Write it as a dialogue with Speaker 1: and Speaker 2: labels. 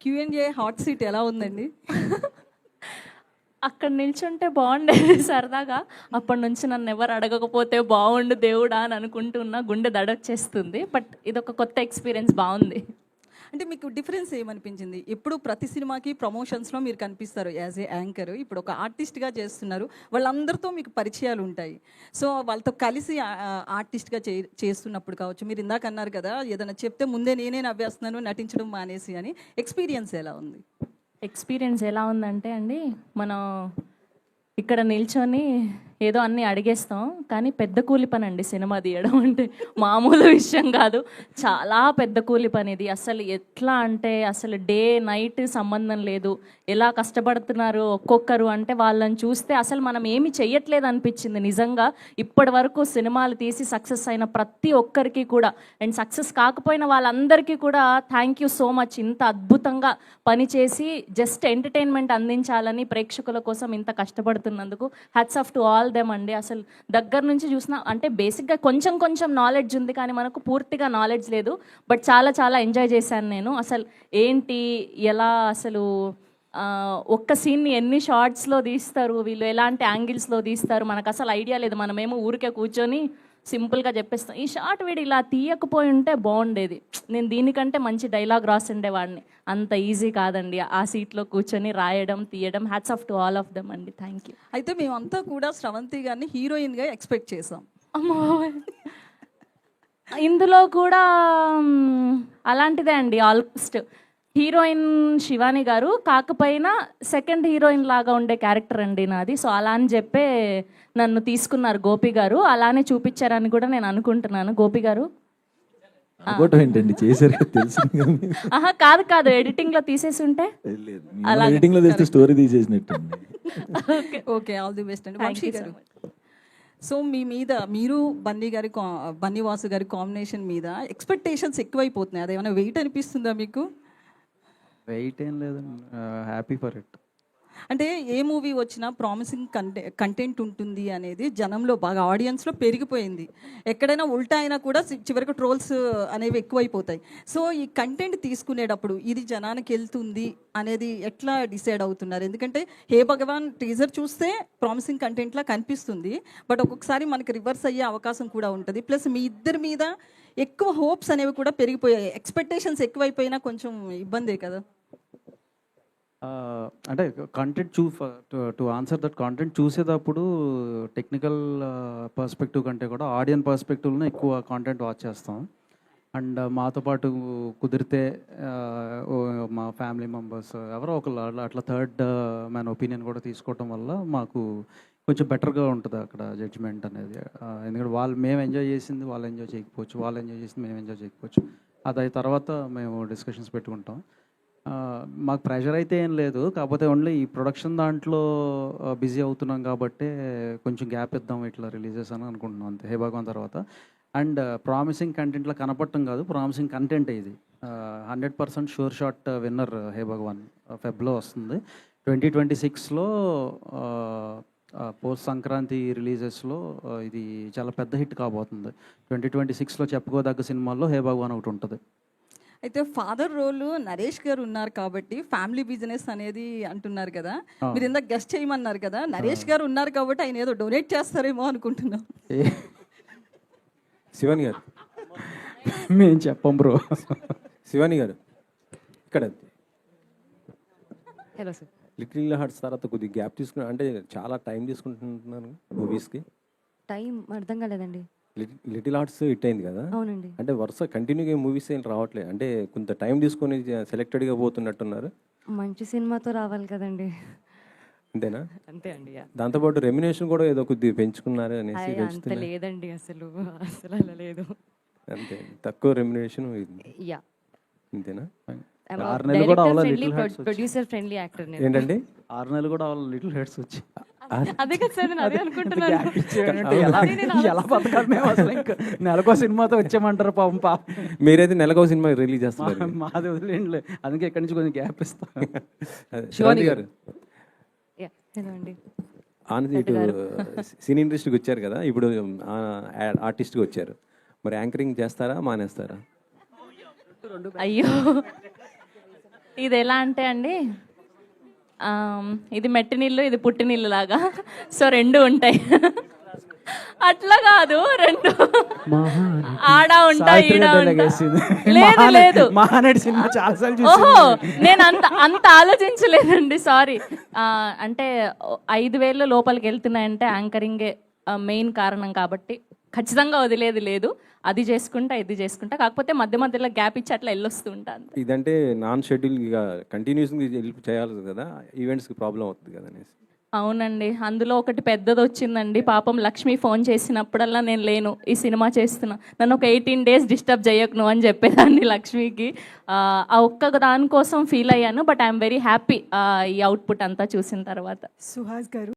Speaker 1: Q&A hot seat ఎలా ఉందండి?
Speaker 2: అక్కడ నిల్చుంటే బాగుండేది సరదాగా. అప్పటి నుంచి నన్ను ఎవరు అడగకపోతే బాగుండు దేవుడా అని అనుకుంటున్నా, గుండె దడొచ్చేస్తుంది. బట్ ఇదొక కొత్త ఎక్స్పీరియన్స్, బాగుంది.
Speaker 1: అంటే మీకు డిఫరెన్స్ ఏమనిపించింది? ఎప్పుడు ప్రతి సినిమాకి ప్రమోషన్స్‌లో మీరు కనిపిస్తారు యాజ్ ఏ యాంకర్. ఇప్పుడు ఒక ఆర్టిస్ట్‌గా చేస్తున్నారు. వాళ్ళందరితో మీకు పరిచయాలు ఉంటాయి. సో, వాళ్ళతో కలిసి ఆర్టిస్ట్‌గా చేస్తున్నప్పుడు కావచ్చు, మీరు ఇందాక అన్నారు కదా! ఏదైనా చెప్తే ముందే నేనే నవ్వేస్తున్నాను నటించడం మానేసి అని. ఎక్స్‌పీరియన్స్ ఎలా ఉంది?
Speaker 2: ఎక్స్పీరియన్స్ ఎలా ఉందంటే అండి, మనం ఇక్కడ నిల్చొని ఏదో అన్నీ అడిగేస్తాం, కానీ పెద్ద కూలి పని అండి సినిమా తీయడం అంటే. మామూలు విషయం కాదు, చాలా పెద్ద కూలి పని ఇది. అసలు ఎట్లా అంటే అసలు డే నైట్ సంబంధం లేదు. ఎలా కష్టపడుతున్నారు ఒక్కొక్కరు అంటే వాళ్ళని చూస్తే అసలు మనం ఏమి చెయ్యట్లేదు అనిపించింది నిజంగా. ఇప్పటి వరకు సినిమాలు తీసి సక్సెస్ అయిన ప్రతి ఒక్కరికి కూడా, అండ్ సక్సెస్ కాకపోయిన వాళ్ళందరికీ కూడా థ్యాంక్ యూ సో మచ్. ఇంత అద్భుతంగా పనిచేసి జస్ట్ ఎంటర్టైన్మెంట్ అందించాలని ప్రేక్షకుల కోసం ఇంత కష్టపడుతున్నందుకు hats off to all them అండి. అసలు దగ్గర నుంచి చూసిన అంటే బేసిక్గా కొంచెం కొంచెం నాలెడ్జ్ ఉంది, కానీ మనకు పూర్తిగా నాలెడ్జ్ లేదు. బట్ చాలా చాలా ఎంజాయ్ చేశాను నేను. అసలు ఏంటి ఎలా అసలు ఒక్క సీన్ని ఎన్ని షార్ట్స్లో తీస్తారు వీళ్ళు, ఎలాంటి యాంగిల్స్లో తీస్తారు, మనకు అసలు ఐడియా లేదు. మనమేమో ఊరికే కూర్చొని సింపుల్గా చెప్పేస్తాం. ఈ షార్ట్ వీడు ఇలా తీయకపోయి ఉంటే బాగుండేది, నేను దీనికంటే మంచి డైలాగ్ రాసిండేవాడిని. అంత ఈజీ కాదండి ఆ సీట్లో కూర్చొని రాయడం తీయడం. Hats off to all of them అండి. Thank you.
Speaker 1: అయితే మేమంతా కూడా స్రవంతి గారిని హీరోయిన్‌గా ఎక్స్‌పెక్ట్ చేసాం.
Speaker 2: అమ్మో, ఇందులో కూడా అలాంటిదే అండి. ఆల్మోస్ట్ హీరోయిన్ శివాని గారు, కాకపోయినా సెకండ్ హీరోయిన్ లాగా ఉండే క్యారెక్టర్ అండి నాది. సో అలా అని చెప్పే నన్ను తీసుకున్నారు గోపి గారు. అలానే చూపించారని కూడా నేను అనుకుంటున్నాను. గోపి గారు
Speaker 3: ఏంటండి చేశారు తెలిసింది.
Speaker 2: ఆహా, కాదు కాదు, ఎడిటింగ్ లో తీసేసి ఉంటే
Speaker 3: ఎడిటింగ్ లో తెస్తే స్టోరీ తీసేసినట్టు.
Speaker 1: ఓకే, ఆల్ ది బెస్ట్ అండి. వంశీ గారు, సో మీ మీద మీరు బన్నీ వాసు గారి కాంబినేషన్ మీద ఎక్స్పెక్టేషన్స్ ఎక్కువైపోతున్నాయి. అదేమైనా వెయిట్ అనిపిస్తుందా మీకు?
Speaker 4: వెయిట్ ఏం లేదండి, హ్యాపీ ఫర్ ఇట్.
Speaker 1: అంటే ఏ మూవీ వచ్చినా ప్రామిసింగ్ కంటెంట్ ఉంటుంది అనేది జనంలో బాగా ఆడియన్స్లో పెరిగిపోయింది. ఎక్కడైనా ఉల్టా అయినా కూడా చివరికి ట్రోల్స్ అనేవి ఎక్కువైపోతాయి. సో ఈ కంటెంట్ తీసుకునేటప్పుడు ఇది జనానికి వెళ్తుంది అనేది ఎట్లా డిసైడ్ అవుతున్నారు? ఎందుకంటే హే భగవాన్ టీజర్ చూస్తే ప్రామిసింగ్ కంటెంట్లా కనిపిస్తుంది, బట్ ఒక్కొక్కసారి మనకి రివర్స్ అయ్యే అవకాశం కూడా ఉంటుంది. ప్లస్ మీ ఇద్దరి మీద ఎక్కువ హోప్స్ అనేవి కూడా పెరిగిపోయాయి. ఎక్స్పెక్టేషన్స్ ఎక్కువైపోయినా కొంచెం ఇబ్బందే కదా?
Speaker 4: అంటే content to answer that content చూసేటప్పుడు టెక్నికల్ పర్స్పెక్టివ్ కంటే కూడా ఆడియన్ పర్స్పెక్టివ్లోనే ఎక్కువ కాంటెంట్ వాచ్ చేస్తాం. అండ్ మాతో పాటు కుదిరితే మా ఫ్యామిలీ మెంబర్స్ ఎవరో ఒకళ్ళు అట్లా థర్డ్ మ్యాన్ ఒపీనియన్ కూడా తీసుకోవటం వల్ల మాకు కొంచెం బెటర్గా ఉంటుంది అక్కడ జడ్జిమెంట్ అనేది. ఎందుకంటే మేము ఎంజాయ్ చేసింది వాళ్ళు ఎంజాయ్ చేయకపోవచ్చు, వాళ్ళు ఎంజాయ్ చేసింది మేము ఎంజాయ్ చేయకపోవచ్చు. అది తర్వాత మేము డిస్కషన్స్ పెట్టుకుంటాం. మాకు ప్రెషర్ అయితే ఏం లేదు, కాకపోతే ఓన్లీ ఈ ప్రొడక్షన్ దాంట్లో బిజీ అవుతున్నాం కాబట్టి కొంచెం గ్యాప్ ఇద్దాం ఇట్లా రిలీజెస్ అని అనుకుంటున్నాం అంతే. హే భగవాన్ తర్వాత అండ్ ప్రామిసింగ్ కంటెంట్లో కనపడటం కాదు, ప్రామిసింగ్ కంటెంట్ ఇది. 100% షూర్ షాట్ విన్నర్ హే భగవాన్ ఫెబ్లో వస్తుంది. 2026లో పోస్ట్ సంక్రాంతి రిలీజెస్లో ఇది చాలా పెద్ద హిట్ కాబోతుంది. 2026లో చెప్పుకోదగ్గ సినిమాల్లో హే భగవాన్ ఒకటి ఉంటుంది.
Speaker 1: అయితే ఫాదర్ రోల్ నరేష్ గారు ఉన్నారు కాబట్టి ఫ్యామిలీ బిజినెస్ అనేది అంటున్నారు కదా, మీరు ఇందాక గెస్ట్ చేయమన్నారు కదా, నరేష్ గారు ఉన్నారు కాబట్టి ఆయన ఏదో డొనేట్ చేస్తారేమో అనుకుంటున్నాం.
Speaker 5: శివాని గారు,
Speaker 4: మేము చెప్పం బ్రో.
Speaker 5: శివాని గారు ఇక్కడ
Speaker 6: హలో సార్.
Speaker 5: లిటిల్ హార్ట్స్ తర్వాత కొద్దిగా గ్యాప్ తీసుకున్నా అంటే చాలా టైం తీసుకుంటున్నాను మూవీస్కి.
Speaker 6: టైం అర్థం కాలేదండి.
Speaker 5: లిటిల్ హార్ట్స్ హిట్ అయింది కదా,
Speaker 6: అవునండి.
Speaker 5: అంటే వరుస కంటిన్యూగా మూవీస్ ఏం రావట్లేదు, అంటే కొంత టైం తీసుకొని సెలెక్టెడ్గా పోతున్నట్టున్నారు.
Speaker 6: మంచి సినిమాతో రావాలి కదండి.
Speaker 5: అంతేనా?
Speaker 6: అంతే అండి.
Speaker 5: దాంతోపాటు రెమ్యునేషన్ కూడా ఏదో కొద్దిగా పెంచుకున్నారు అనేసి
Speaker 6: అంత లేదండి, అసలు అసలు అలా లేదు.
Speaker 5: అంతే, తక్కువ రెమ్యునేషన్
Speaker 6: యా,
Speaker 5: అంతేనా?
Speaker 4: 6 నెలలు కూడా అవ్వాలి little heads
Speaker 6: producer friendly actor నేను.
Speaker 5: ఏంటండి
Speaker 4: 6 నెలలు కూడా అవ్వాలి లిటిల్ హెడ్స్ వచ్చి.
Speaker 6: అదే కదా సార్, నేను అదే అనుకుంటున్నాను.
Speaker 4: ఎలా బతకాలి మేము అసలు? ఇంకా నెలకో సినిమాతో వచ్చామంటారు పాపం.
Speaker 5: మీరైతే నెలకో సినిమా రిలీజ్ చేస్తున్నారు.
Speaker 4: మాది వదిలేండి, అందుకే ఎక్కడి నుంచి కొంచెం గ్యాప్ ఇస్తాం.
Speaker 5: శివాని గారు,
Speaker 6: హలో అండి.
Speaker 5: ఆనంద్ ఇటు సినీ ఇండస్ట్రీకి వచ్చారు కదా, ఇప్పుడు ఆర్టిస్ట్గా వచ్చారు, మరి యాంకరింగ్ చేస్తారా మానేస్తారా?
Speaker 2: అయ్యో, ఇది ఎలా అంటే అండి ఇది మెట్టినిల్లు ఇది పుట్టినిల్లు లాగా సో రెండు ఉంటాయి అట్లా కాదు రెండు ఆడ ఉంటా ఈడ ఉంటా లేదు లేదు
Speaker 4: మహానటి సినిమా చాలాసార్లు
Speaker 2: ఓహో నేను అంత ఆలోచించలేదండి సారీ అంటే 5,000 లోపలికి వెళ్తున్నాయంటే యాంకరింగే మెయిన్ కారణం కాబట్టి ఖచ్చితంగా వదిలేది లేదు అది చేసుకుంటా ఇది చేసుకుంటా కాకపోతే మధ్య మధ్యలో గ్యాప్ ఇచ్చి అట్లా వెళ్ళొస్తూ ఉంటాను
Speaker 5: ఇదంటే నాన్ షెడ్యూల్ ఇక కంటిన్యూస్గా చేయాలి కదా, ఈవెంట్స్కి ప్రాబ్లం అవుతుంది కదా అనేసి.
Speaker 2: అవునండి అందులో ఒకటి పెద్దది వచ్చిందండి పాపం లక్ష్మి ఫోన్ చేసినప్పుడల్లా నేను లేను ఈ సినిమా చేస్తున్నా నన్ను ఒక 18 days డిస్టర్బ్ చేయకు నువ్వు అని చెప్పేదాన్ని లక్ష్మికి ఆ ఒక్క దానికోసం ఫీల్ అయ్యాను బట్ ఐఎమ్ వెరీ హ్యాపీ ఈ అవుట్పుట్ అంతా చూసిన తర్వాత
Speaker 7: సుహాస్ గారు